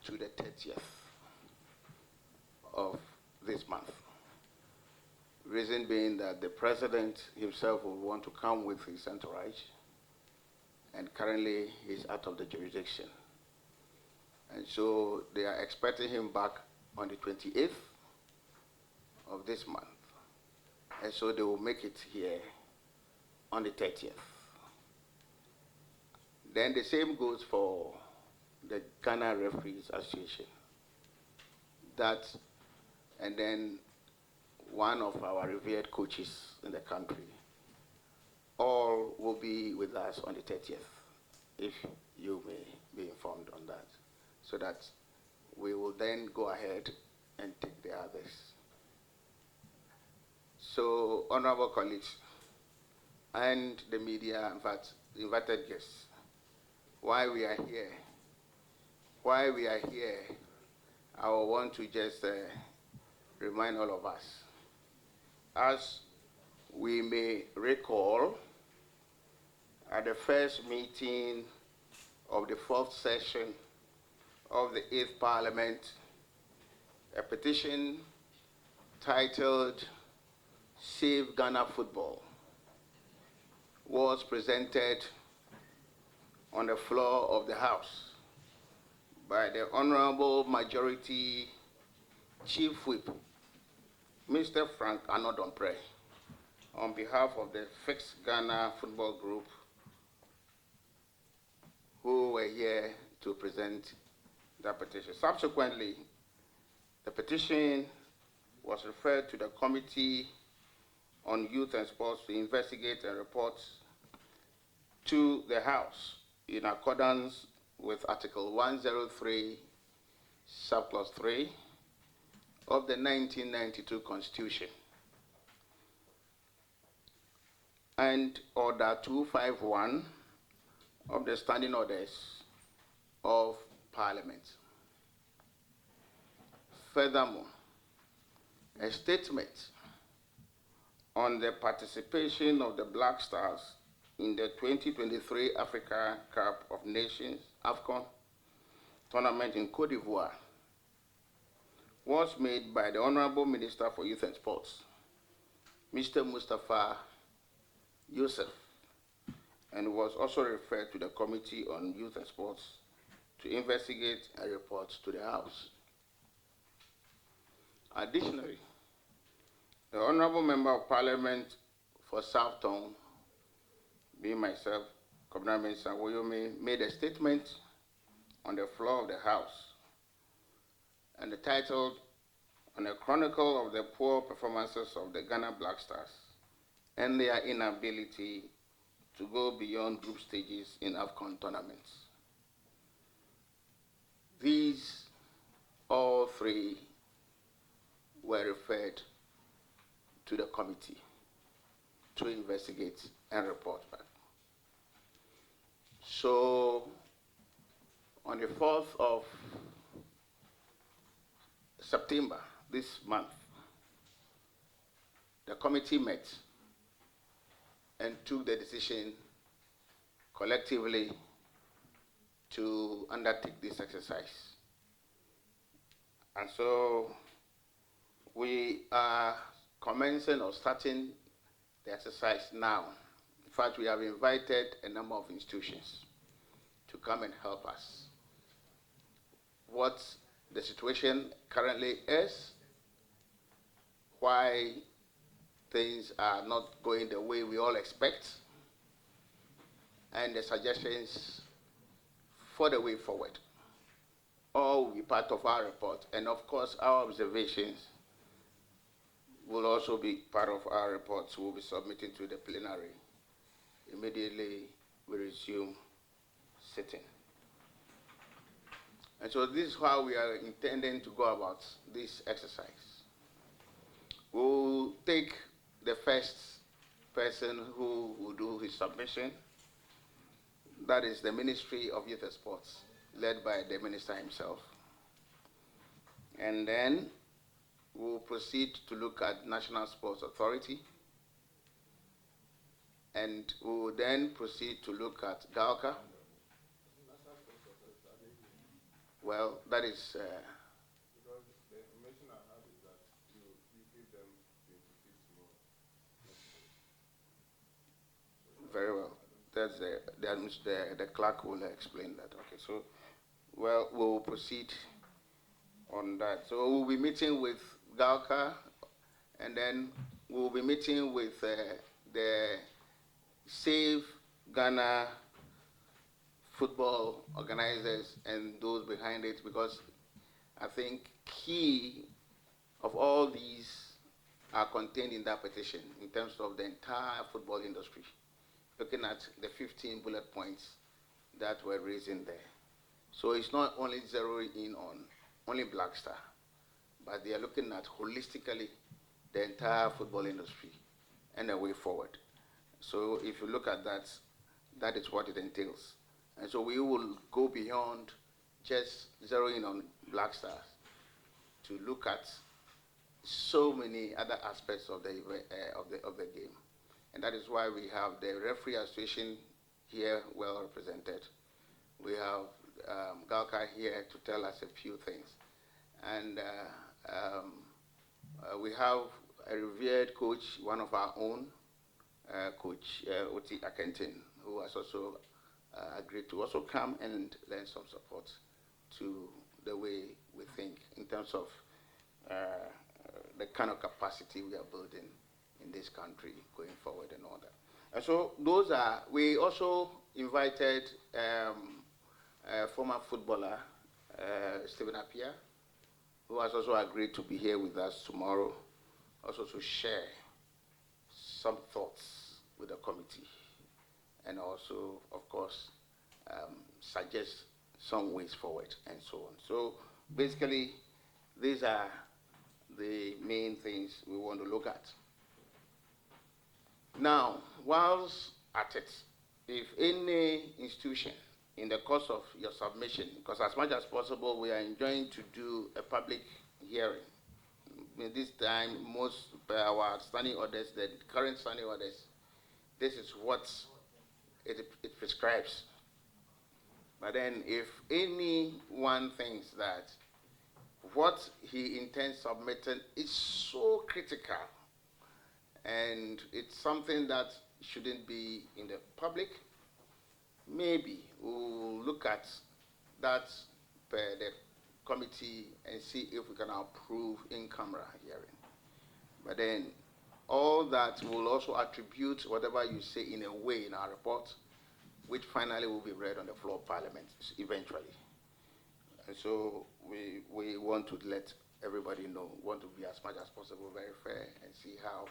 to the 30th of this month. Reason being that the president himself will want to come with his entourage, and currently he's out of the jurisdiction. And so they are expecting him back on the 28th of this month. And so they will make it here on the 30th. Then the same goes for the Ghana Referees Association. That, and then one of our revered coaches in the country, all will be with us on the 30th, if you may be informed on that, so that we will then go ahead and take the others. So, honorable colleagues, and the media, in fact, the invited guests, why we are here, I want to just remind all of us. As we may recall, at the first meeting of the 4th session of the 8th Parliament, a petition titled Save Ghana Football was presented on the floor of the House by the Honorable Majority Chief Whip, Mr. Frank Anodompre, on behalf of the Fixed Ghana Football Group, who were here to present that petition. Subsequently, the petition was referred to the Committee on Youth and Sports to investigate and report to the House in accordance with Article 103, Subclause 3 of the 1992 Constitution and Order 251 of the Standing Orders of Parliament. Furthermore, a statement on the participation of the Black Stars in the 2023 Africa Cup of Nations, AFCON, tournament in Côte d'Ivoire was made by the Honorable Minister for Youth and Sports, Mr. Mustafa Youssef, and was also referred to the Committee on Youth and Sports to investigate and report to the House. Additionally, the Honorable Member of Parliament for South Town, being myself, Comrade Minister Woyomi, made a statement on the floor of the House and titled "On a Chronicle of the Poor Performances of the Ghana Black Stars and Their Inability to Go Beyond Group Stages in AFCON Tournaments." These, all three, were referred to the committee to investigate and report back. So, on the 4th of September this month, the committee met and took the decision collectively to undertake this exercise. And so we are commencing or starting the exercise now. In fact, we have invited a number of institutions to come and help us. What the situation currently is, why things are not going the way we all expect, and the suggestions for the way forward. All will be part of our report, and of course our observations will also be part of our reports we'll be submitting to the plenary immediately we resume sitting. And so this is how we are intending to go about this exercise. We'll take the first person who will do his submission. That is the Ministry of Youth and Sports, led by the Minister himself. And then we'll proceed to look at National Sports Authority. And we will then proceed to look at GALCA. Well, that is because the information I have is that you give them 26 more. very well. That's the clerk will explain that. Okay, so well, we'll proceed on that. So we'll be meeting with Galka, and then we'll be meeting with the Save Ghana football organizers and those behind it, because I think key of all these are contained in that petition in terms of the entire football industry, looking at the 15 bullet points that were raised in there. So it's not only zeroing in on only Black Star, but they are looking at holistically the entire football industry and a way forward. So if you look at that, that is what it entails. And so we will go beyond just zeroing on Black Stars to look at so many other aspects of the game. And that is why we have the referee association here well represented. We have Galka here to tell us a few things. And we have a revered coach, one of our own, Coach Oti Akentin, who has also agreed to also come and lend some support to the way we think in terms of the kind of capacity we are building in this country going forward and all that. And so those are, we also invited former footballer Stephen Appiah, who has also agreed to be here with us tomorrow, also to share some thoughts with the committee, and also, of course, suggest some ways forward and so on. So basically, these are the main things we want to look at. Now, whilst at it, if any institution in the course of your submission, because as much as possible we are enjoying to do a public hearing. This time, most our standing orders, the current standing orders, this is what it prescribes. But then if anyone thinks that what he intends submitting is so critical and it's something that shouldn't be in the public, maybe we'll look at that per the committee and see if we can approve in-camera hearing. But then all that will also attribute whatever you say in a way in our report, which finally will be read on the floor of Parliament eventually. And so we want to let everybody know, want to be as much as possible very fair and see how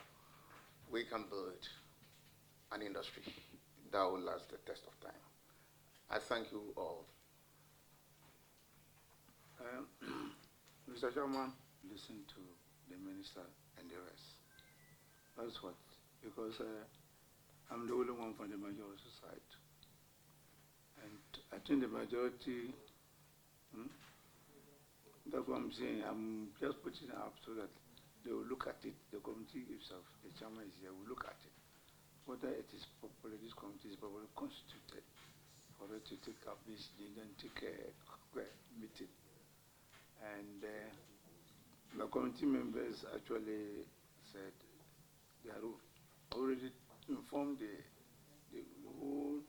we can build an industry that will last the test of time. I thank you all. Mr. Chairman, listen to the minister and the rest. That's what, because I'm the only one from the majority side. And I think the majority, that's what I'm saying. I'm just putting it up so that they will look at it. The committee itself, the chairman is here, will look at it. Whether it is properly, this committee is properly constituted for it to take up this, then take a meeting. And the committee members actually said they are already informed the whole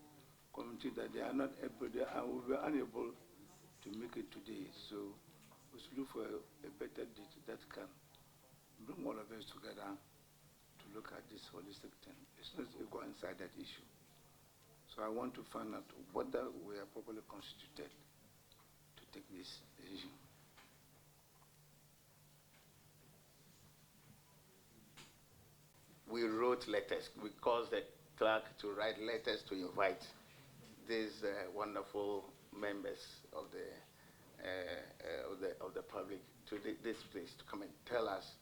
committee that they are not able, they will be unable to make it today. So we should look for a better date that can bring all of us together to look at this holistic thing. It's not a one-sided issue. So I want to find out whether we are properly constituted to take this decision. We wrote letters. We caused the clerk to write letters to invite these wonderful members of the public to this place to come and tell us,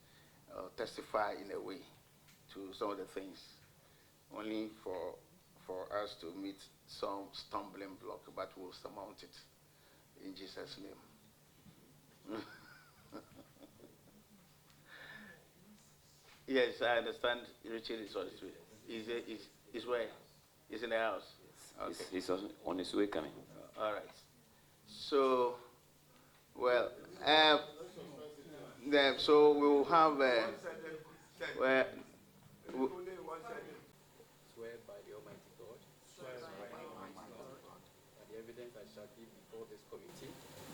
testify in a way to some of the things, only for us to meet some stumbling block, but we'll surmount it in Jesus' name. Yes, I understand. Richard is on his way. Is where? He's in the house. Yes, okay. He's on his way coming. All right. So So we will have. Swear by the Almighty God.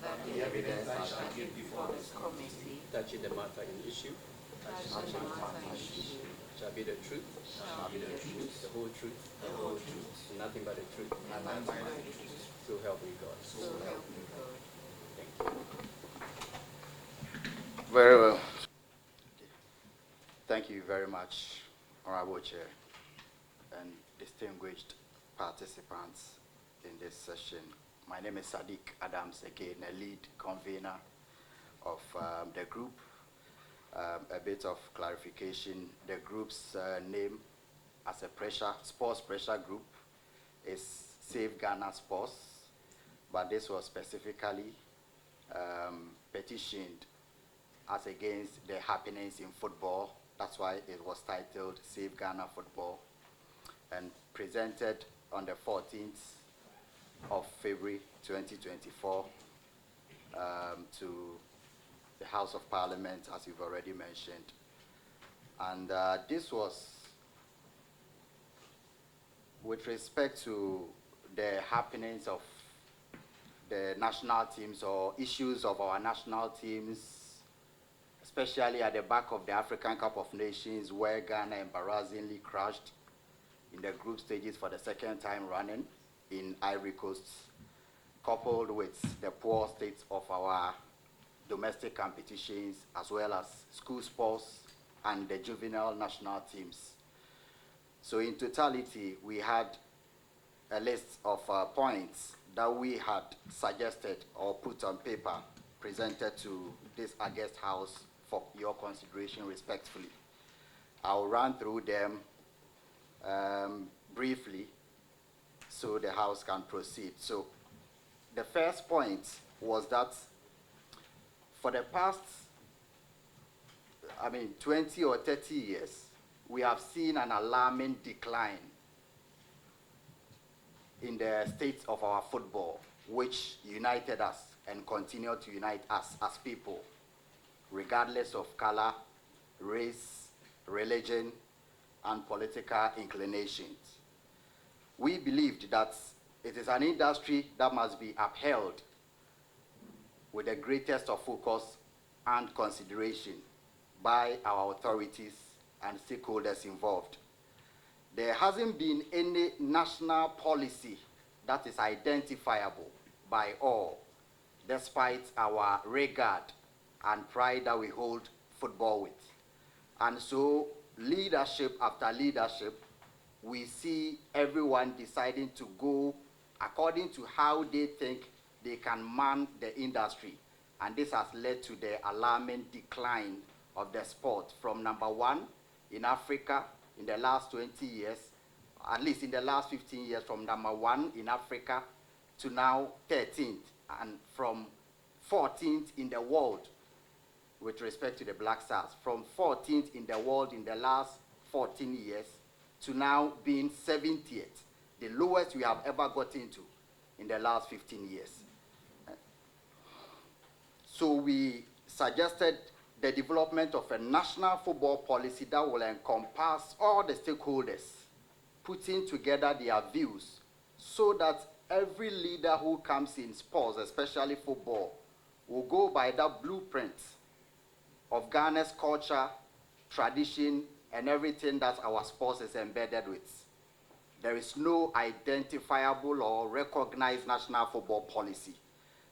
That the evidence I shall give before this committee. Touching the matter in issue. Shall be the truth. The whole truth. And nothing but the truth. So help me God. Thank you. Very well. Thank you very much, Honorable Chair, and distinguished participants in this session. My name is Saddick Adams, again, a lead convener of the group. A bit of clarification, the group's name as a sports pressure group is Save Ghana Sports, but this was specifically petitioned as against the happenings in football. That's why it was titled Save Ghana Football, and presented on the 14th of February 2024 to the House of Parliament, as you've already mentioned. And this was with respect to the happenings of the national teams or issues of our national teams, especially at the back of the African Cup of Nations, where Ghana embarrassingly crashed in the group stages for the second time running in Ivory Coast, coupled with the poor state of our domestic competitions, as well as school sports and the juvenile national teams. So in totality, we had a list of points that we had suggested or put on paper, presented to this august house for your consideration respectfully. I'll run through them briefly so the house can proceed. So the first point was that for the past, 20 or 30 years, we have seen an alarming decline in the state of our football, which united us and continue to unite us as people, regardless of color, race, religion, and political inclinations. We believed that it is an industry that must be upheld with the greatest of focus and consideration by our authorities and stakeholders involved. There hasn't been any national policy that is identifiable by all, despite our regard and pride that we hold football with. And so, leadership after leadership, we see everyone deciding to go according to how they think they can man the industry. And this has led to the alarming decline of the sport from number 1 in Africa in the last 20 years, at least in the last 15 years, from number 1 in Africa to now 13th, and from 14th in the world with respect to the Black Stars, from 14th in the world in the last 14 years to now being 70th, the lowest we have ever gotten to in the last 15 years. So we suggested the development of a national football policy that will encompass all the stakeholders, putting together their views, so that every leader who comes in sports, especially football, will go by that blueprint of Ghana's culture, tradition, and everything that our sports is embedded with. There is no identifiable or recognized national football policy,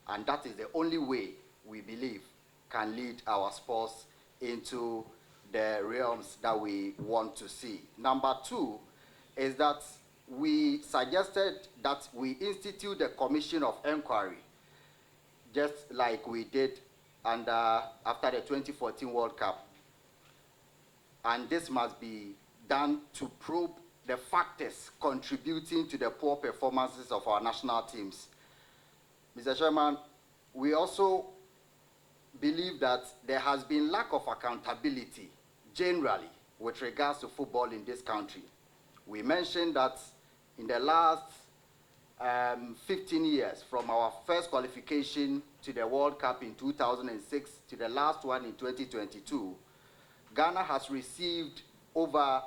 and that is the only way we believe can lead our sports into the realms that we want to see. Number 2 is that we suggested that we institute a commission of inquiry, just like we did after the 2014 World Cup. And this must be done to probe the factors contributing to the poor performances of our national teams. Mr. Chairman, we also believe that there has been lack of accountability generally with regards to football in this country. We mentioned that in the last 15 years, from our first qualification to the World Cup in 2006 to the last one in 2022, Ghana has received over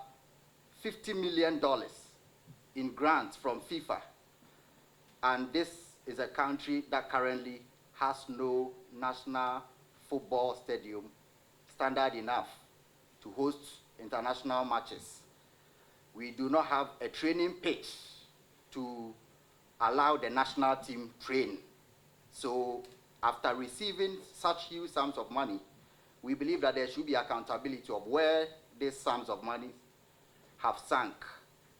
$50 million in grants from FIFA. And this is a country that currently has no national football stadium standard enough to host international matches. We do not have a training pitch to allow the national team train. So after receiving such huge sums of money, we believe that there should be accountability of where these sums of money have sunk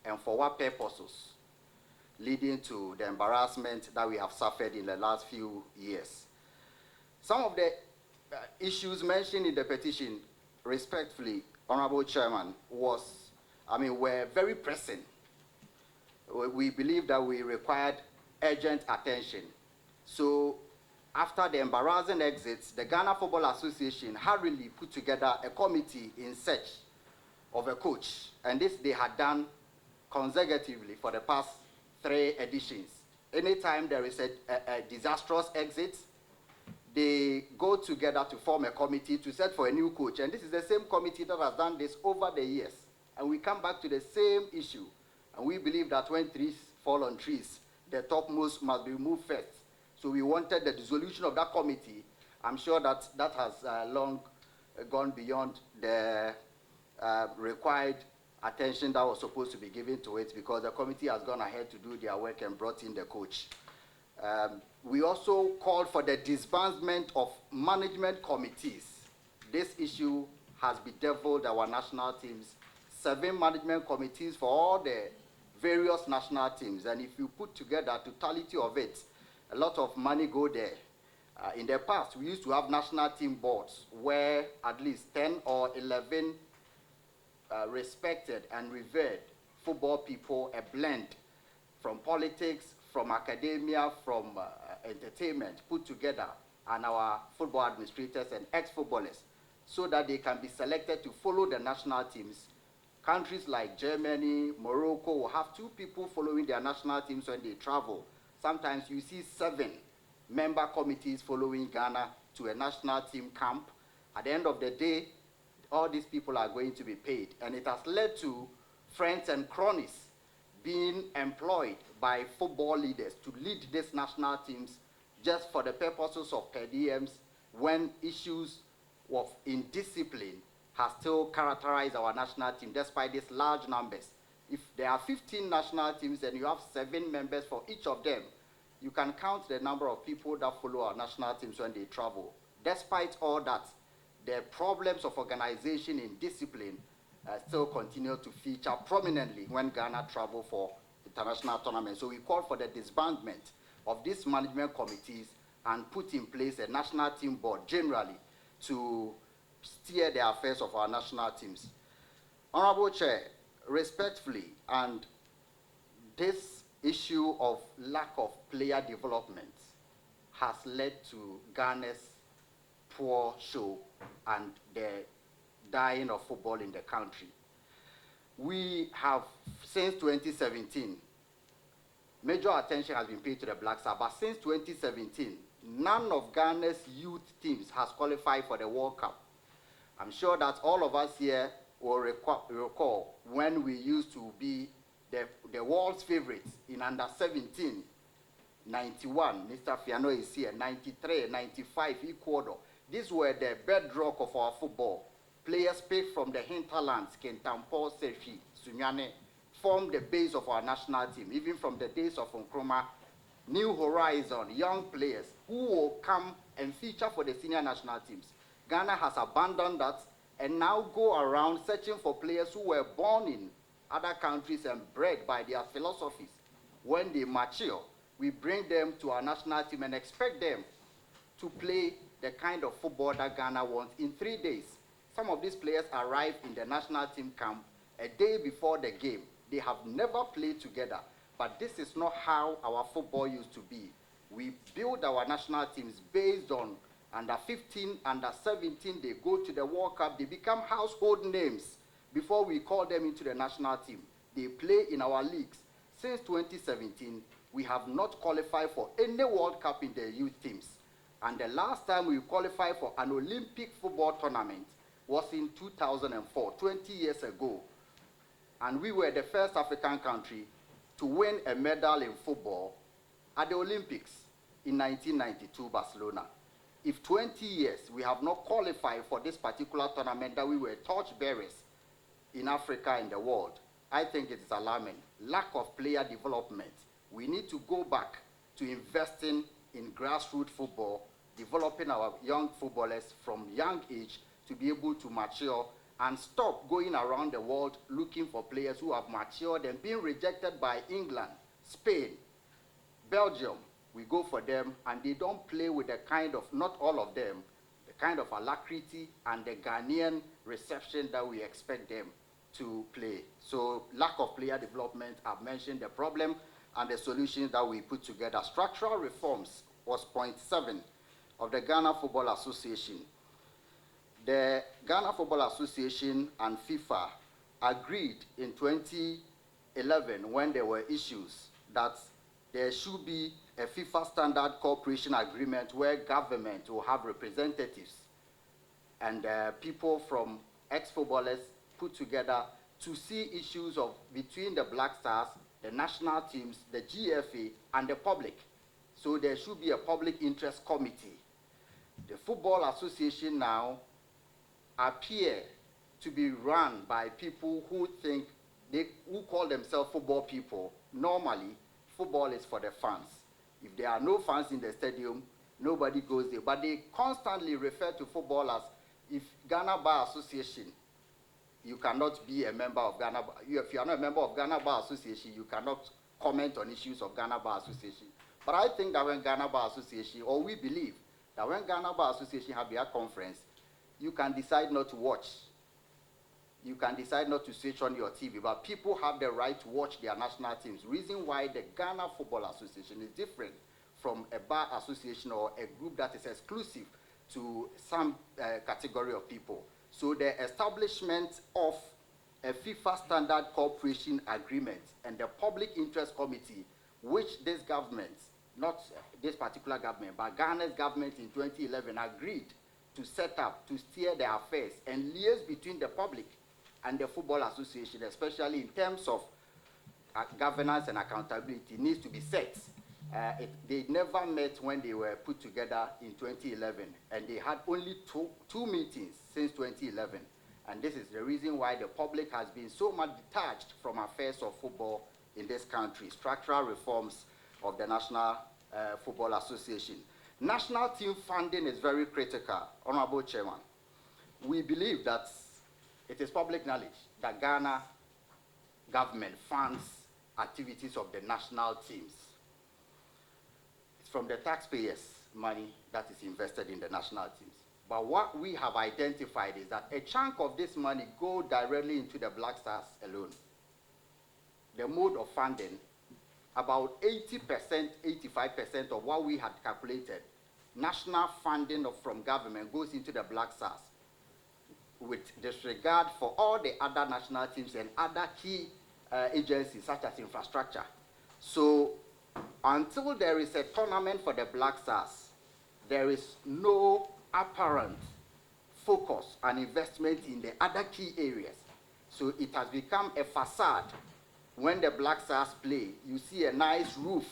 and for what purposes, leading to the embarrassment that we have suffered in the last few years. Some of the issues mentioned in the petition, respectfully, Honorable Chairman, were very pressing. We believe that we required urgent attention. So after the embarrassing exits, the Ghana Football Association hurriedly put together a committee in search of a coach. And this they had done consecutively for the past 3 editions. Anytime there is a disastrous exit, they go together to form a committee to search for a new coach. And this is the same committee that has done this over the years. And we come back to the same issue. And we believe that when trees fall on trees, the topmost must be removed first. So we wanted the dissolution of that committee. I'm sure that that has long gone beyond the required attention that was supposed to be given to it, because the committee has gone ahead to do their work and brought in the coach. We also called for the disbandment of management committees. This issue has bedeviled our national teams. 7 management committees for all the various national teams, and if you put together the totality of it, a lot of money go there. In the past, we used to have national team boards where at least 10 or 11 respected and revered football people, a blend from politics, from academia, from entertainment, put together, and our football administrators and ex-footballers, so that they can be selected to follow the national teams. Countries like Germany, Morocco will have 2 people following their national teams when they travel. Sometimes you see 7 member committees following Ghana to a national team camp. At the end of the day, all these people are going to be paid. And it has led to friends and cronies being employed by football leaders to lead these national teams just for the purposes of per diems, when issues of indiscipline has still characterized our national team despite these large numbers. If there are 15 national teams and you have 7 members for each of them, you can count the number of people that follow our national teams when they travel. Despite all that, the problems of organization and discipline still continue to feature prominently when Ghana travel for international tournaments. So we call for the disbandment of these management committees and put in place a national team board generally to steer the affairs of our national teams. Honorable Chair, respectfully, and this issue of lack of player development has led to Ghana's poor show and the dying of football in the country. We have, since 2017, major attention has been paid to the Black Stars, but since 2017, none of Ghana's youth teams has qualified for the World Cup. I'm sure that all of us here will recall when we used to be the world's favorites in under 17, 91, Mr. Fiano is here, 93, 95, Ecuador. These were the bedrock of our football. Players picked from the hinterlands, Kentampo, Sefi, Sunyane, formed the base of our national team, even from the days of Nkrumah. New horizon, young players who will come and feature for the senior national teams. Ghana has abandoned that and now go around searching for players who were born in other countries and bred by their philosophies. When they mature, we bring them to our national team and expect them to play the kind of football that Ghana wants in 3 days. Some of these players arrive in the national team camp a day before the game. They have never played together, but this is not how our football used to be. We build our national teams based on under 15, under 17, they go to the World Cup, they become household names before we call them into the national team. They play in our leagues. Since 2017, we have not qualified for any World Cup in the youth teams. And the last time we qualified for an Olympic football tournament was in 2004, 20 years ago. And we were the first African country to win a medal in football at the Olympics in 1992, Barcelona. If 20 years we have not qualified for this particular tournament that we were torchbearers in Africa and the world, I think it is alarming. Lack of player development. We need to go back to investing in grassroots football, developing our young footballers from young age to be able to mature and stop going around the world looking for players who have matured and been rejected by England, Spain, Belgium. We go for them and they don't play with the kind of, not all of them, the kind of alacrity and the Ghanaian reception that we expect them to play. So lack of player development, I've mentioned the problem and the solutions that we put together. Structural reforms was point 7 of the Ghana Football Association. The Ghana Football Association and FIFA agreed in 2011 when there were issues that there should be a FIFA standard cooperation agreement where government will have representatives and people from ex-footballers put together to see issues of between the Black Stars, the national teams, the GFA, and the public. So there should be a public interest committee. The Football Association now appear to be run by people who think, who call themselves football people. Normally, football is for the fans. If there are no fans in the stadium, nobody goes there. But they constantly refer to football as, if Ghana Bar Association, you cannot be a member of Ghana Bar. If you are not a member of Ghana Bar Association, you cannot comment on issues of Ghana Bar Association. But I think that when Ghana Bar Association, or we believe that when Ghana Bar Association have their conference, you can decide not to watch. You can decide not to switch on your TV, but people have the right to watch their national teams. Reason why the Ghana Football Association is different from a bar association or a group that is exclusive to some category of people. So the establishment of a FIFA standard cooperation agreement and the public interest committee, which this government, not this particular government, but Ghana's government in 2011 agreed to set up, to steer the affairs and liaise between the public and the Football Association, especially in terms of governance and accountability, needs to be set. They never met when they were put together in 2011, and they had only two meetings since 2011. And this is the reason why the public has been so much detached from affairs of football in this country. Structural reforms of the National Football Association. National team funding is very critical, Honorable Chairman. We believe that it is public knowledge that Ghana government funds activities of the national teams. It's from the taxpayers' money that is invested in the national teams. But what we have identified is that a chunk of this money goes directly into the Black Stars alone. The mode of funding, about 80%, 85% of what we had calculated, national funding from government goes into the Black Stars, with disregard for all the other national teams and other key agencies such as infrastructure. So until there is a tournament for the Black Stars, there is no apparent focus and investment in the other key areas. So it has become a facade. When the Black Stars play, you see a nice roof.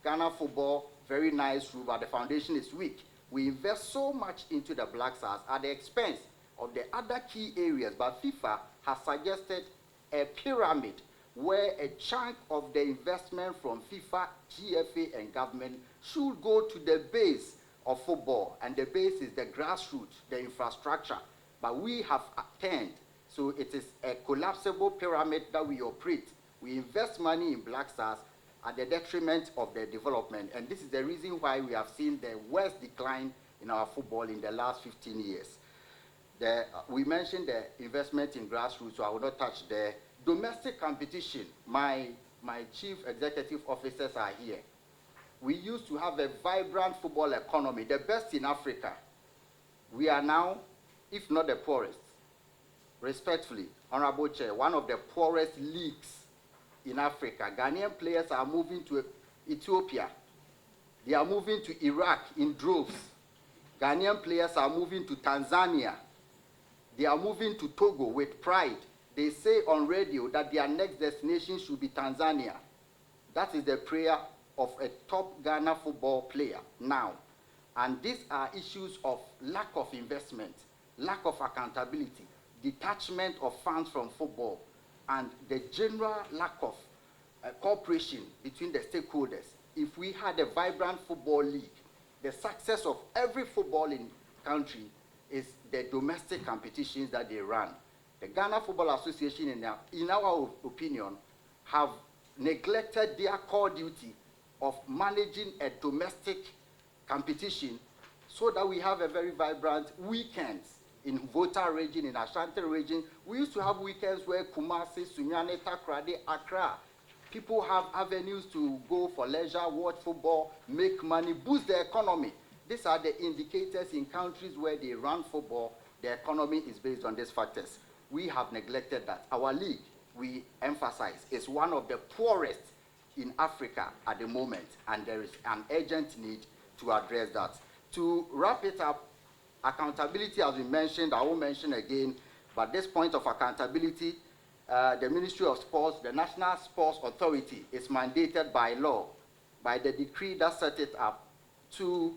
Ghana football, very nice roof, but the foundation is weak. We invest so much into the Black Stars at the expense of the other key areas, but FIFA has suggested a pyramid where a chunk of the investment from FIFA, GFA, and government should go to the base of football, and the base is the grassroots, the infrastructure. But we have turned, so it is a collapsible pyramid that we operate. We invest money in Black Stars at the detriment of the development, and this is the reason why we have seen the worst decline in our football in the last 15 years. We mentioned the investment in grassroots, so I will not touch the domestic competition. My chief executive officers are here. We used to have a vibrant football economy, the best in Africa. We are now, if not the poorest, respectfully, Honorable Chair, one of the poorest leagues in Africa. Ghanaian players are moving to Ethiopia. They are moving to Iraq in droves Ghanaian players are moving to Tanzania. They are moving to Togo with pride. They say on radio that their next destination should be Tanzania. That is the prayer of a top Ghana football player now. And these are issues of lack of investment, lack of accountability, detachment of funds from football, and the general lack of cooperation between the stakeholders. If we had a vibrant football league, the success of every footballing country is the domestic competitions that they run. The Ghana Football Association, in our opinion, have neglected their core duty of managing a domestic competition so that we have a very vibrant weekends in Volta region, in Ashanti region. We used to have weekends where Kumasi, Sunyani, Takoradi, Accra, people have avenues to go for leisure, watch football, make money, boost the economy. These are the indicators in countries where they run football. The economy is based on these factors. We have neglected that. Our league, we emphasize, is one of the poorest in Africa at the moment, and there is an urgent need to address that. To wrap it up, accountability has been mentioned. I won't mention again, but this point of accountability, the Ministry of Sports, the National Sports Authority, is mandated by law, by the decree that set it up, to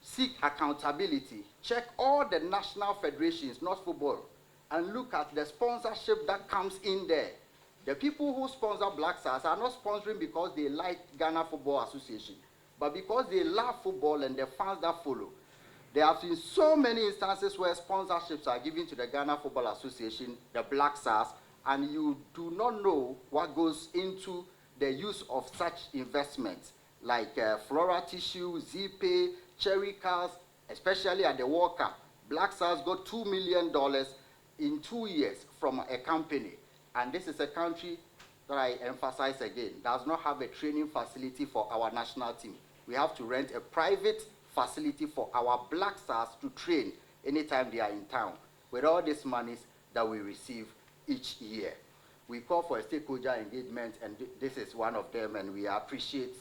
seek accountability, check all the national federations, not football, and look at the sponsorship that comes in there. The people who sponsor Black Stars are not sponsoring because they like Ghana Football Association, but because they love football and the fans that follow. There have been so many instances where sponsorships are given to the Ghana Football Association, the Black Stars, and you do not know what goes into the use of such investments, like Flora Tissue, Z-Pay, Cherry Cars, especially at the World Cup. Black Stars got $2 million in 2 years from a company. And this is a country that I emphasize again, does not have a training facility for our national team. We have to rent a private facility for our Black Stars to train anytime they are in town, with all these monies that we receive each year. We call for a stakeholder engagement, and this is one of them, and we appreciate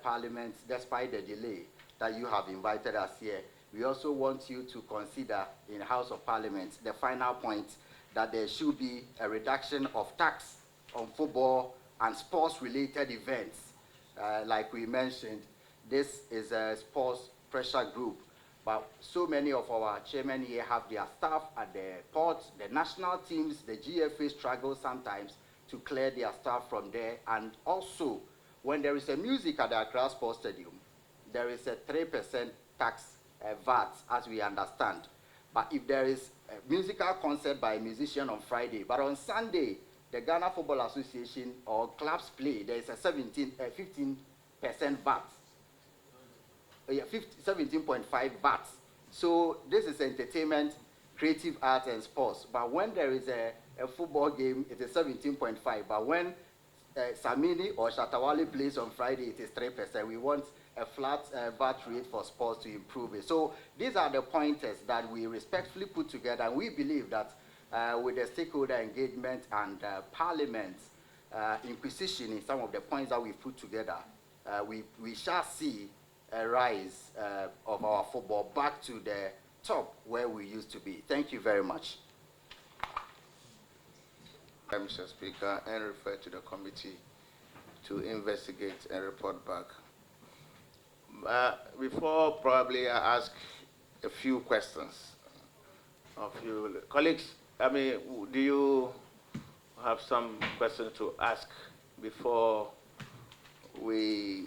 Parliament, despite the delay, that you have invited us here. We also want you to consider in the House of Parliament the final point that there should be a reduction of tax on football and sports-related events. Like we mentioned, this is a sports pressure group, but so many of our chairmen here have their staff at the ports, the national teams, the GFA struggle sometimes to clear their staff from there. And also, when there is a music at the Accra Sports Stadium, there is a 3% tax VAT, as we understand. But if there is a musical concert by a musician on Friday, but on Sunday, the Ghana Football Association or clubs play, there is a 15% VAT. 17.5 VAT. So this is entertainment, creative arts, and sports. But when there is a football game, it is 17.5. But when Samini or Shatawale plays on Friday, it is 3%. We want a flat VAT rate for sports to improve it. So these are the pointers that we respectfully put together, and we believe that with the stakeholder engagement and Parliament's inquisition in some of the points that we put together, we shall see a rise of our football back to the top where we used to be. Thank you very much. Mr. Speaker, and refer to the committee to investigate and report back. Before probably I ask a few questions of you colleagues, do you have some questions to ask before we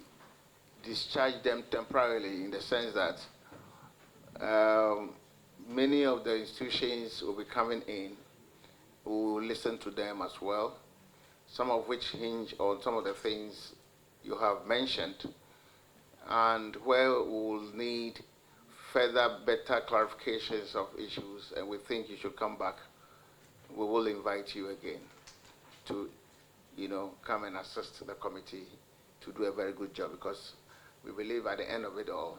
discharge them temporarily, in the sense that many of the institutions will be coming in? We will listen to them as well, some of which hinge on some of the things you have mentioned, and where we will need further better clarifications of issues, and we think you should come back. We will invite you again to, come and assist the committee to do a very good job, because we believe at the end of it all,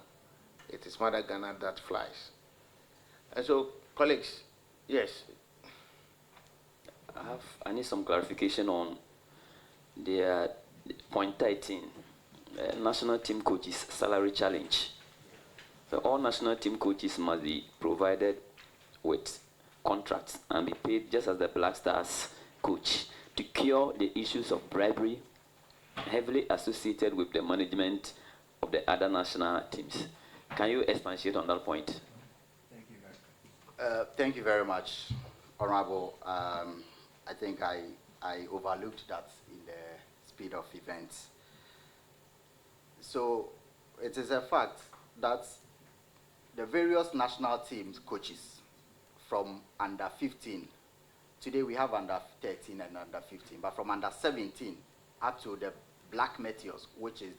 it is Mother Ghana that flies. And so, colleagues, yes. I need some clarification on the point 13, national team coaches salary challenge. all national team coaches must be provided with contracts and be paid just as the Black Stars coach to cure the issues of bribery heavily associated with the management of the other national teams. Can you expatiate on that point? Thank you very much, Honorable. I think I overlooked that in the speed of events. So it is a fact that the various national teams coaches from under 15, today we have under 13 and under 15, but from under 17 up to the Black Meteors, which is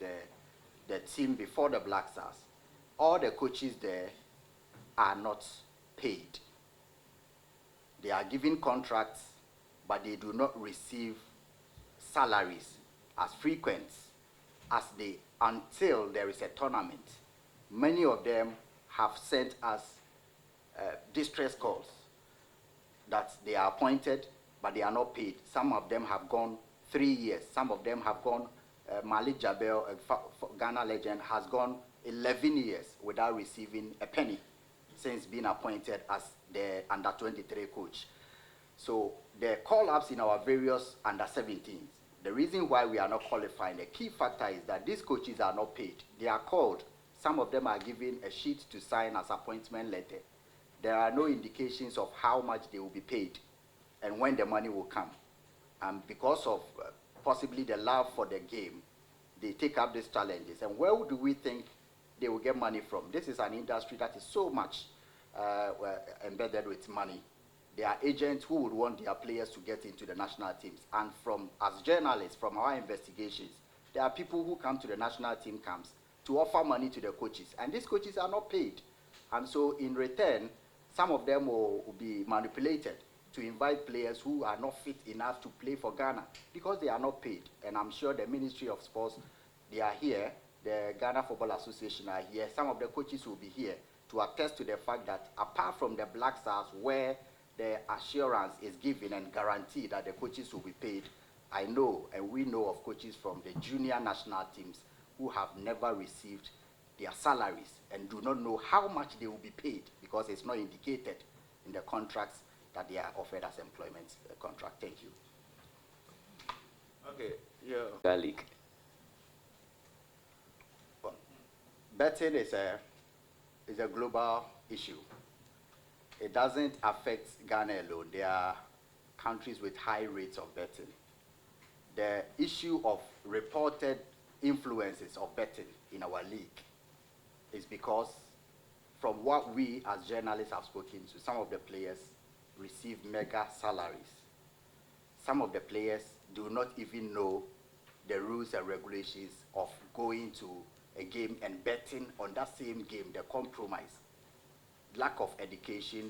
the team before the Black Stars, all the coaches there are not paid. They are given contracts, but they do not receive salaries as frequent as they, until there is a tournament. Many of them have sent us distress calls that they are appointed, but they are not paid. Some of them have gone 3 years. Some of them have gone, Malik Jabel, a Ghana legend, has gone 11 years without receiving a penny since being appointed as the under-23 coach. So the call-ups in our various under-17s, the reason why we are not qualifying, the key factor is that these coaches are not paid. They are called. Some of them are given a sheet to sign as appointment letter. There are no indications of how much they will be paid and when the money will come. And because of possibly the love for the game, they take up these challenges. And where do we think they will get money from? This is an industry that is so much embedded with money. There are agents who would want their players to get into the national teams. And as journalists, from our investigations, there are people who come to the national team camps to offer money to the coaches. And these coaches are not paid. And so in return, some of them will be manipulated to invite players who are not fit enough to play for Ghana because they are not paid. And I'm sure the Ministry of Sports, they are here. The Ghana Football Association are here. Some of the coaches will be here to attest to the fact that apart from the Black Stars, where the assurance is given and guaranteed that the coaches will be paid, I know and we know of coaches from the junior national teams who have never received their salaries and do not know how much they will be paid because it's not indicated in the contracts that they are offered as employment contract. Thank you. Okay, yeah. Garlic. Betting is a global issue. It doesn't affect Ghana alone. There are countries with high rates of betting. The issue of reported influences of betting in our league is because from what we as journalists have spoken to, some of the players receive mega salaries. Some of the players do not even know the rules and regulations of going to a game and betting on that same game, the compromise. Lack of education,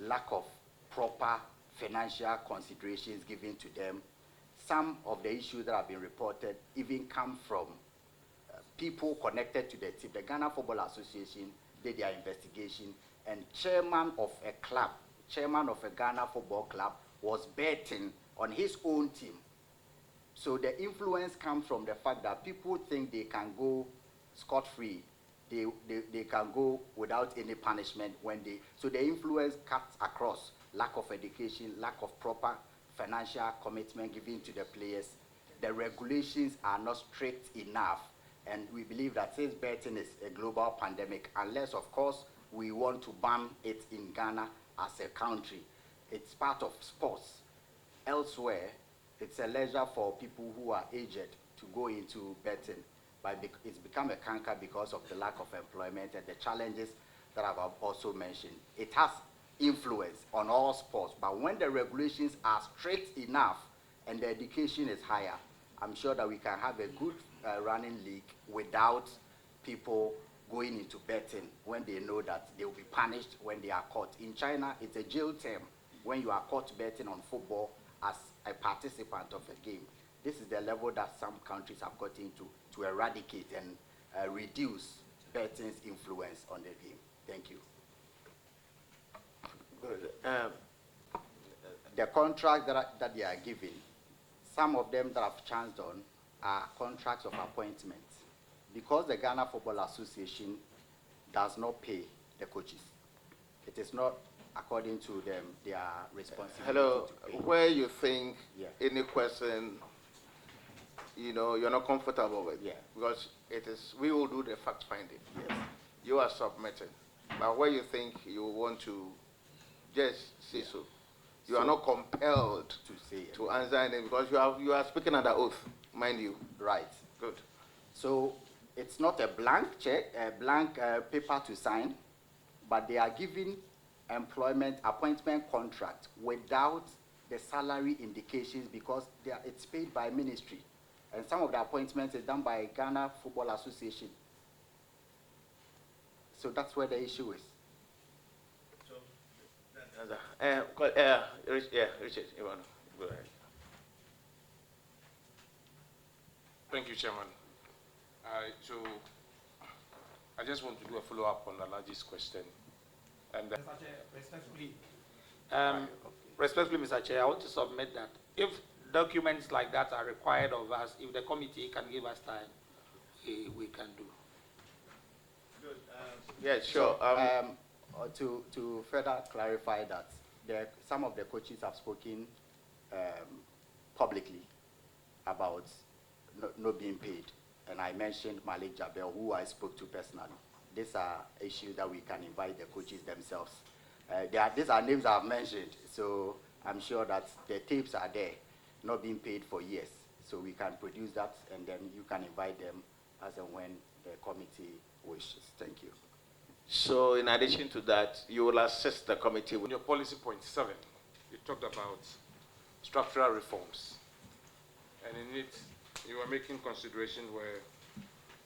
lack of proper financial considerations given to them. Some of the issues that have been reported even come from people connected to the team. The Ghana Football Association did their investigation, and chairman of a club, chairman of a Ghana football club, was betting on his own team. So the influence comes from the fact that people think they can go scot-free. They can go without any punishment so the influence cuts across lack of education, lack of proper financial commitment given to the players. The regulations are not strict enough, and we believe that since betting is a global pandemic, unless of course we want to ban it in Ghana as a country, it's part of sports. Elsewhere, it's a leisure for people who are aged to go into betting. But it's become a canker because of the lack of employment and the challenges that I've also mentioned. It has influence on all sports, but when the regulations are strict enough and the education is higher, I'm sure that we can have a good running league without people going into betting when they know that they will be punished when they are caught. In China, it's a jail term when you are caught betting on football as a participant of a game. This is the level that some countries have got into to eradicate and reduce betting's influence on the game. Thank you. Good. The contracts that they are given, some of them that I've chanced on are contracts of appointment. Because the Ghana Football Association does not pay the coaches. It is not according to them, their responsibility Hello, to pay. where you think Yeah. any question, you're not comfortable with, Yeah. because it is, we will do the fact finding. Yes. You are submitting, but where you think you want to just say so, you are So- not compelled To say it. to answer anything, because you are speaking under oath, mind you. Right. Good. So it's not a blank check, a blank paper to sign, but they are given appointment contract without the salary indications, because it's paid by ministry. And some of the appointments is done by Ghana Football Association. So that's where the issue is. Richard, you want to go ahead. Thank you, Chairman. So I just want to do a follow-up on Alaji's question. And Respectfully, Mr. Chair, I want to submit that if documents like that are required of us, if the committee can give us time, we can do. Good. Yeah, sure. To further clarify that, some of the coaches have spoken publicly about not being paid, and I mentioned Malik Jabel, who I spoke to personally. These are issues that we can invite the coaches themselves. These are names I've mentioned, so I'm sure that the tapes are there, not being paid for years. So we can produce that, and then you can invite them as and when the committee wishes. Thank you. So in addition to that, you will assist the committee in with your policy point 7, you talked about structural reforms. And in it, you are making consideration where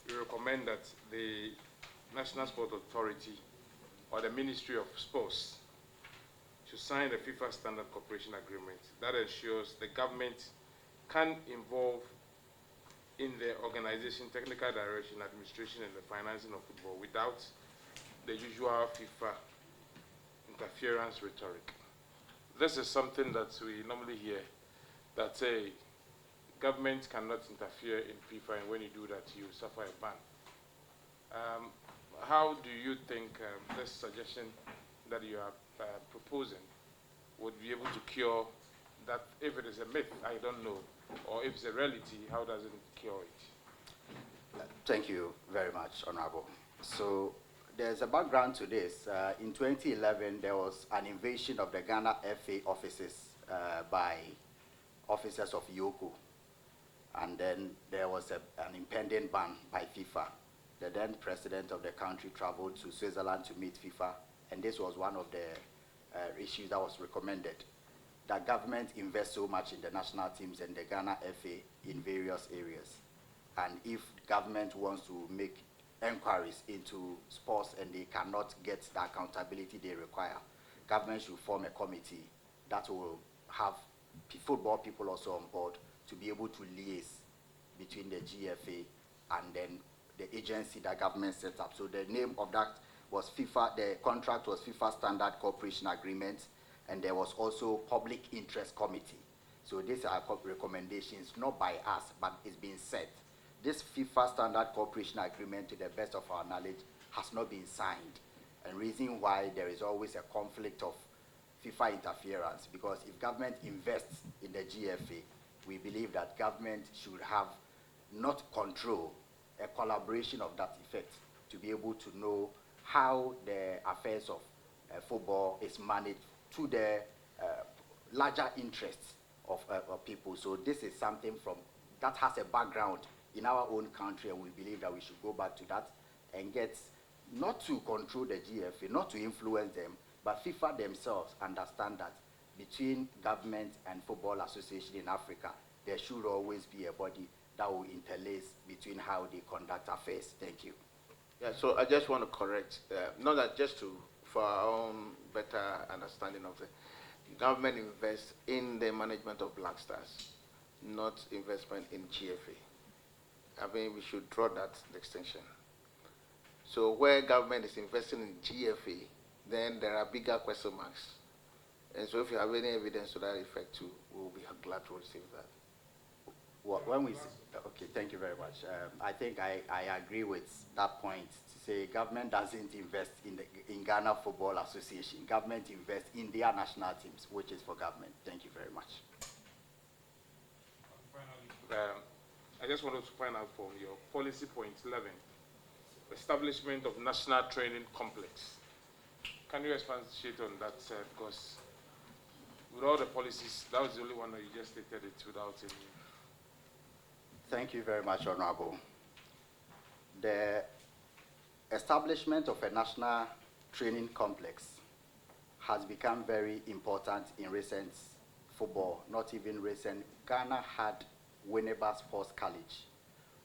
you recommend that the National Sport Authority or the Ministry of Sports should sign the FIFA Standard Cooperation Agreement that ensures the government can involve in the organization, technical direction, administration, and the financing of football without the usual FIFA interference rhetoric. This is something that we normally hear, that say government cannot interfere in FIFA, and when you do that, you suffer a ban. How do you think this suggestion that you are proposing would be able to cure that? If it is a myth, I don't know, or if it's a reality, how does it cure it? Thank you very much, Honorable. So there's a background to this. In 2011, there was an invasion of the Ghana FA offices by officers of Yoko. And then there was an impending ban by FIFA. The then president of the country traveled to Switzerland to meet FIFA, and this was one of the issues that was recommended. The government invests so much in the national teams and the Ghana FA in various areas. And if government wants to make inquiries into sports and they cannot get the accountability they require, government should form a committee that will have football people also on board to be able to liaise between the GFA and then the agency that government set up. So the name of that was FIFA, the contract was FIFA Standard Cooperation Agreement, and there was also Public Interest Committee. So these are recommendations, not by us, but it's been set. This FIFA Standard Cooperation Agreement, to the best of our knowledge, has not been signed. And reason why there is always a conflict of FIFA interference, because if government invests in the GFA, we believe that government should have not control, a collaboration of that effect to be able to know how the affairs of football is managed to the larger interests of people. So this is something that has a background in our own country, and we believe that we should go back to that and get, not to control the GFA, not to influence them, but FIFA themselves understand that between government and football association in Africa, there should always be a body that will interlace between how they conduct affairs. Thank you. Yeah, so I just want to correct, not that just for our own better understanding of the government invests in the management of Black Stars, not investment in GFA. I mean, we should draw that distinction. So where government is investing in GFA, then there are bigger question marks. And so if you have any evidence to that effect too, we'll be glad to receive that. when we okay, thank you very much. I think I agree with that point. To say government doesn't invest in Ghana Football Association. Government invests in their national teams, which is for government. Thank you very much. I just wanted to find out from your policy point 11, establishment of national training complex. Can you expatiate on that? Because with all the policies, that was the only one that you just stated it without any. Thank you very much, Honorable. The establishment of a national training complex has become very important in recent football, not even recent. Ghana had Winneba Sports College,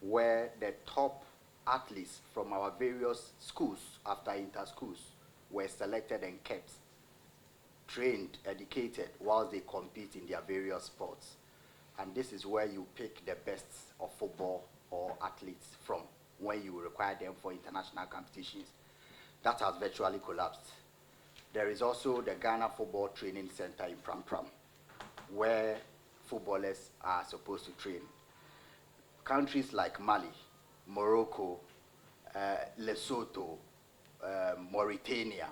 where the top athletes from our various schools after inter-schools were selected and kept, trained, educated, whilst they compete in their various sports. And this is where you pick the best of football or athletes from when you require them for international competitions. That has virtually collapsed. There is also the Ghana Football Training Center in Pram Pram, where footballers are supposed to train. Countries like Mali, Morocco, Lesotho, Mauritania,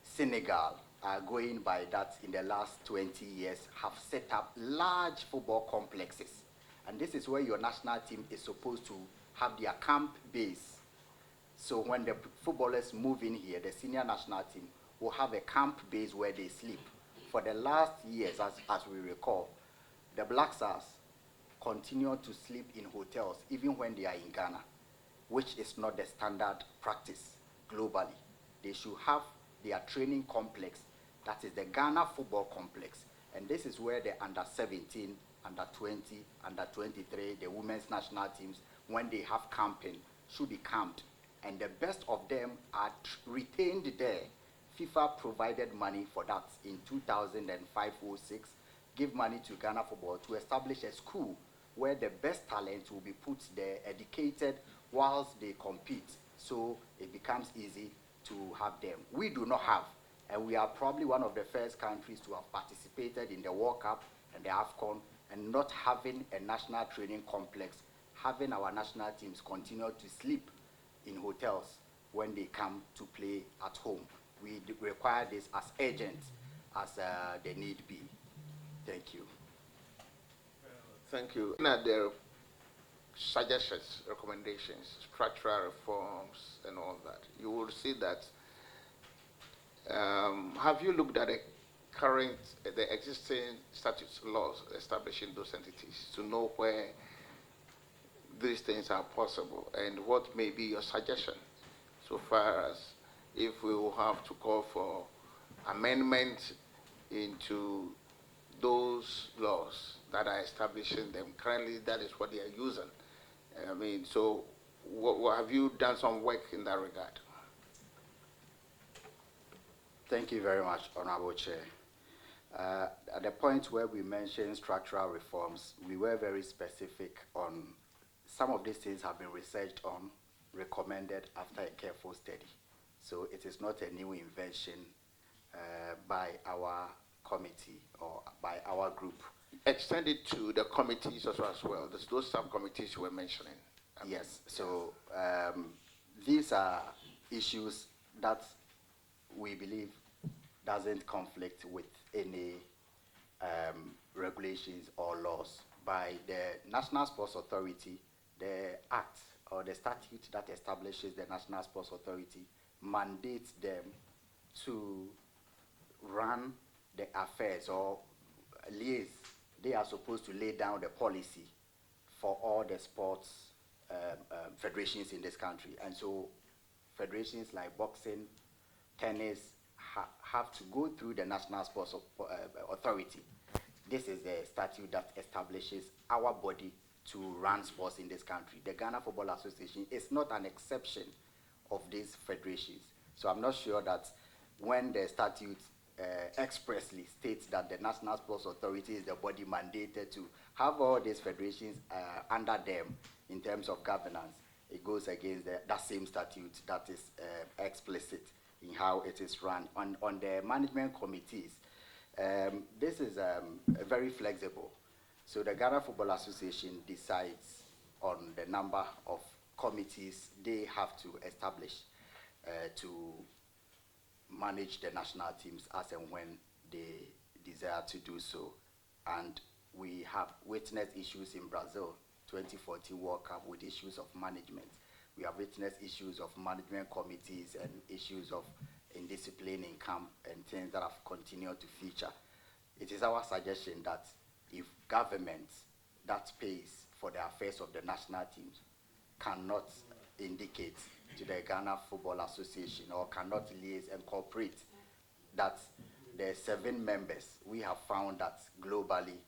Senegal are going by that in the last 20 years, have set up large football complexes. And this is where your national team is supposed to have their camp base. So when the footballers move in here, the senior national team will have a camp base where they sleep. For the last years, as we recall, the Black Stars continue to sleep in hotels even when they are in Ghana, which is not the standard practice globally. They should have their training complex, that is the Ghana Football Complex. And this is where the under 17, under 20, under 23, the women's national teams, when they have camping, should be camped. And the best of them are retained there. FIFA provided money for that in 2005-06, give money to Ghana Football to establish a school where the best talent will be put there, educated whilst they compete. So it becomes easy to have them. We do not have, and we are probably one of the first countries to have participated in the World Cup and the AFCON, and not having a national training complex, having our national teams continue to sleep in hotels when they come to play at home. We require this as urgent as the need be. Thank you. Thank you. Now, there are suggestions, recommendations, structural reforms, and all that. You will see that. Have you looked at the existing statutes laws establishing those entities to know where these things are possible, and what may be your suggestion so far as if we will have to call for amendment into those laws that are establishing them? Currently, that is what they are using. I mean, so have you done some work in that regard? Thank you very much, Honorable Chair. At the point where we mentioned structural reforms, we were very specific on some of these things have been researched on, recommended after a careful study. So it is not a new invention by our committee or by our group. Extend it to the committees as well. Those subcommittees you were mentioning. Yes, so these are issues that we believe doesn't conflict with any regulations or laws. By the National Sports Authority, the act or the statute that establishes the National Sports Authority mandates them to run the affairs or liaise. They are supposed to lay down the policy for all the sports federations in this country. And so federations like boxing, tennis, have to go through the National Sports Authority. This is the statute that establishes our body to run sports in this country. The Ghana Football Association is not an exception of these federations. So I'm not sure that when the statute expressly states that the National Sports Authority is the body mandated to have all these federations under them in terms of governance, it goes against that same statute that is explicit in how it is run. On the management committees, this is very flexible. So the Ghana Football Association decides on the number of committees they have to establish to manage the national teams as and when they desire to do so. And we have witnessed issues in Brazil 2014 World Cup with issues of management. We have witnessed issues of management committees and issues of indiscipline in camp and things that have continued to feature. It is our suggestion that if government that pays for the affairs of the national teams cannot indicate to the Ghana Football Association or cannot liaise and cooperate that the 7 members, we have found that globally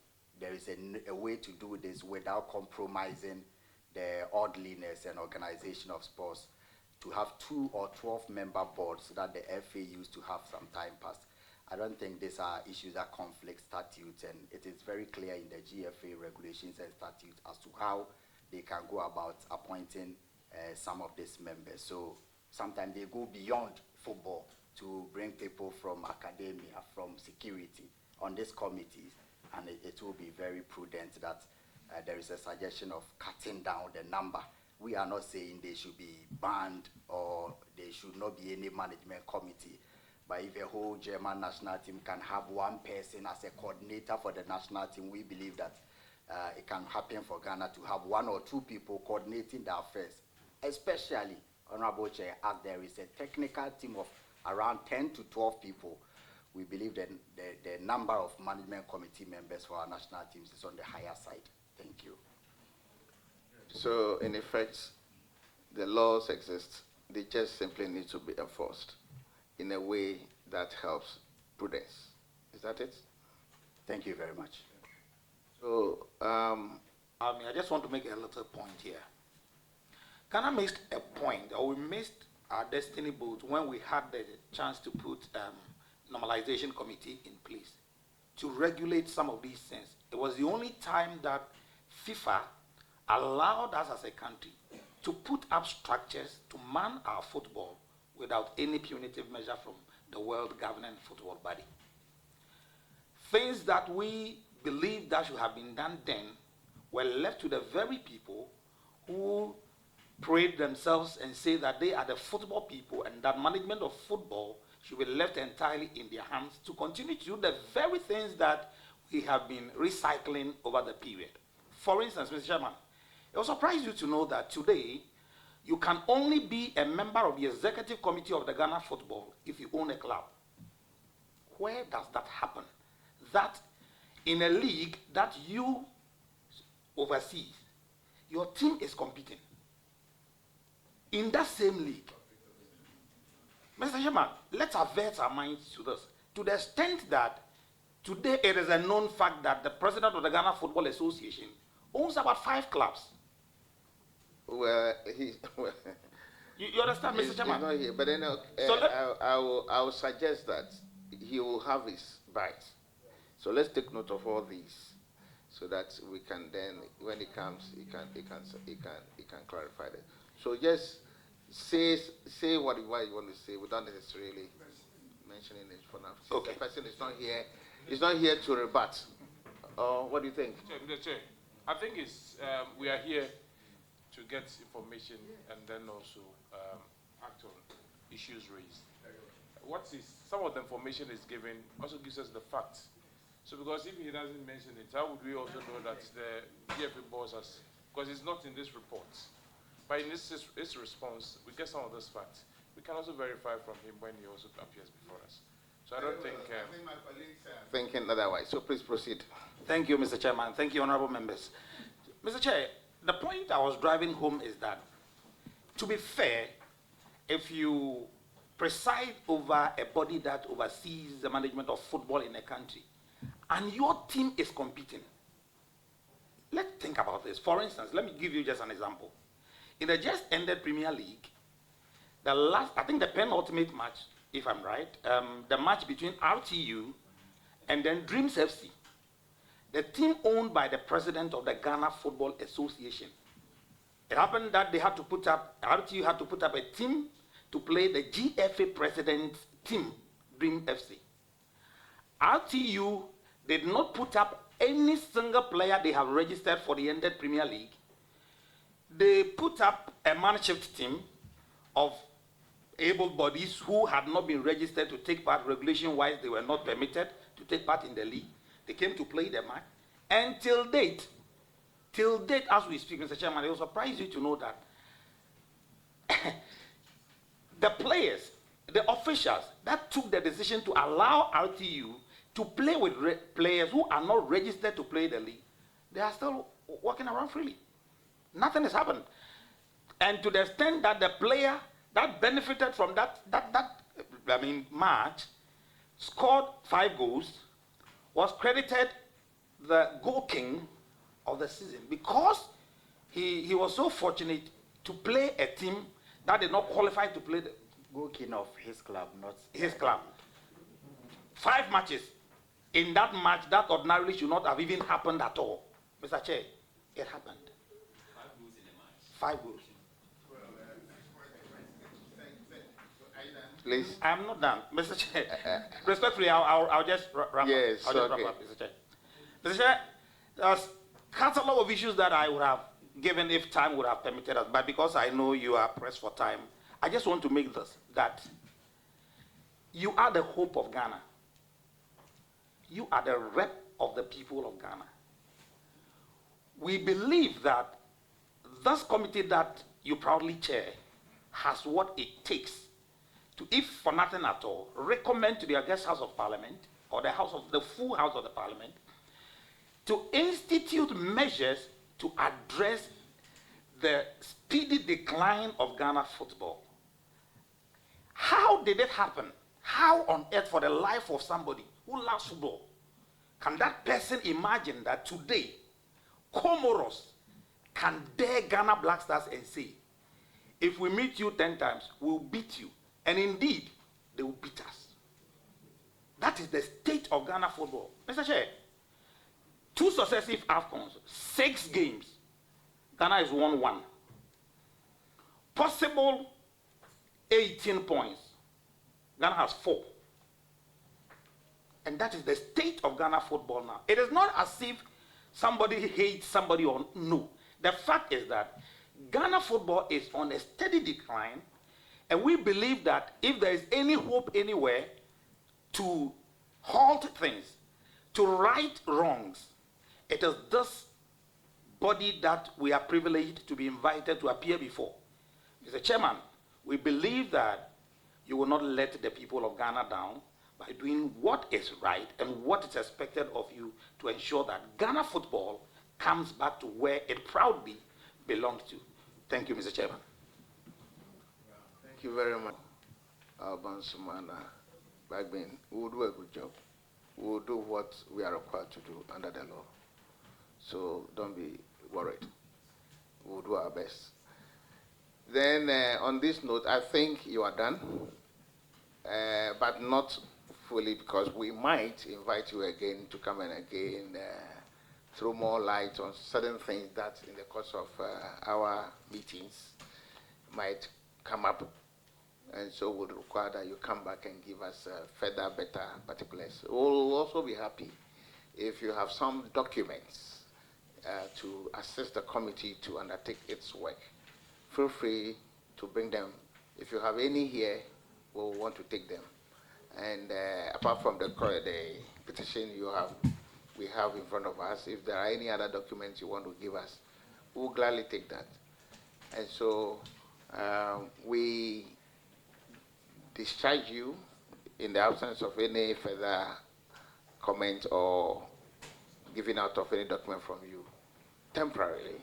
there is a way to do this without compromising the orderliness and organization of sports, to have 2 or 12 member boards that the FA used to have some time past. I don't think these are issues that conflict statutes, and it is very clear in the GFA regulations and statutes as to how they can go about appointing some of these members. So sometimes they go beyond football to bring people from academia, from security on these committees, and it will be very prudent that there is a suggestion of cutting down the number. We are not saying they should be banned or there should not be any management committee. But if a whole German national team can have one person as a coordinator for the national team, we believe that it can happen for Ghana to have 1 or 2 people coordinating the affairs, especially, Honorable Chair, as there is a technical team of around 10 to 12 people. We believe that the number of management committee members for our national teams is on the higher side. Thank you. So, in effect, the laws exist. They just simply need to be enforced in a way that helps prudence. Is that it? Thank you very much. So, I just want to make a little point here. Ghana missed a point, or we missed our destiny boat when we had the chance to put normalization committee in place to regulate some of these things. It was the only time that FIFA allowed us as a country to put up structures to man our football without any punitive measure from the world governing football body. Things that we believed that should have been done then were left to the very people who parade themselves and say that they are the football people and that management of football should be left entirely in their hands to continue to do the very things that we have been recycling over the period. For instance, Mr. Chairman, it will surprise you to know that today you can only be a member of the executive committee of the Ghana football if you own a club. Where does that happen? That in a league that you oversee, your team is competing in that same league. Mr. Chairman, let's avert our minds to this. To the extent that today it is a known fact that the president of the Ghana Football Association owns about 5 clubs. well, You understand, Mr. Chairman? He's not here, but then I will suggest that he will have his bite. So let's take note of all these, so that we can then, when it comes, he can clarify that. So just say what you want to say without necessarily mentioning it for now. Since Okay. the person is not here. He's not here to rebut. What do you think? Mr. Chair, I think it's we are here to get information and then also act on issues raised. Some of the information is given also gives us the facts. So because if he doesn't mention it, how would we also know that the GFA boss has, because it's not in this report. But in his response, we get some of those facts. We can also verify from him when he also appears before us. So I don't think... I think my colleagues are thinking otherwise. So please proceed. Thank you, Mr. Chairman. Thank you, honorable members. Mr. Chair, the point I was driving home is that, to be fair, if you preside over a body that oversees the management of football in a country, and your team is competing, let's think about this. For instance, let me give you just an example. In the just ended Premier League, I think the penultimate match, if I'm right, the match between RTU and then Dreams FC, the team owned by the president of the Ghana Football Association. It happened that RTU had to put up a team to play the GFA president's team, Dream FC. RTU did not put up any single player they have registered for the ended Premier League. They put up a man-shift team of able bodies who had not been registered to take part regulation-wise. They were not permitted to take part in the league. They came to play the match. And till date, as we speak, Mr. Chairman, it will surprise you to know that the players, the officials that took the decision to allow RTU to play with players who are not registered to play the league, they are still walking around freely. Nothing has happened. And to the extent that the player that benefited from that match scored 5 goals, was credited the goal king of the season because he was so fortunate to play a team that did not qualify to play the Goal king of his club, not his club. 5 matches. In that match, that ordinarily should not have even happened at all. Mr. Chair, it happened. 5 goals in a match. 5 goals. Please. I'm not done, Mr. Chair. Respectfully, I'll just wrap Yes, up. I'll just okay. wrap up, Mr. Chair. Mr. Chair, there's a catalog of issues that I would have given if time would have permitted us, but because I know you are pressed for time, I just want to make this, that you are the hope of Ghana. You are the rep of the people of Ghana. We believe that this committee that you proudly chair has what it takes to, if for nothing at all, recommend to the August House of Parliament or the full House of the Parliament to institute measures to address the speedy decline of Ghana football. How did it happen? How on earth, for the life of somebody who loves football, can that person imagine that today Comoros can dare Ghana Black Stars and say, if we meet you 10 times, we'll beat you. And indeed, they will beat us. That is the state of Ghana football. Mr. Chair, 2 successive AFCONs, 6 games. Ghana is 1-1. Possible 18 points. Ghana has 4. And that is the state of Ghana football now. It is not as if somebody hates somebody or no. The fact is that Ghana football is on a steady decline, and we believe that if there is any hope anywhere to halt things, to right wrongs, it is this body that we are privileged to be invited to appear before. Mr. Chairman, we believe that you will not let the people of Ghana down by doing what is right and what is expected of you to ensure that Ghana football comes back to where it proudly belongs to. Thank you, Mr. Chairman. Thank you very much, Alban Sumana Bagbin. We will do a good job. We will do what we are required to do under the law. So don't be worried. We will do our best. Then on this note, I think you are done, but not fully, because we might invite you again to come and again throw more light on certain things that in the course of our meetings might come up. And so we would require that you come back and give us further, better particulars. We'll also be happy if you have some documents to assist the committee to undertake its work. Feel free to bring them. If you have any here, we'll want to take them. And apart from the petition we have in front of us, if there are any other documents you want to give us, we'll gladly take that. And so we discharge you in the absence of any further comment or giving out of any document from you temporarily.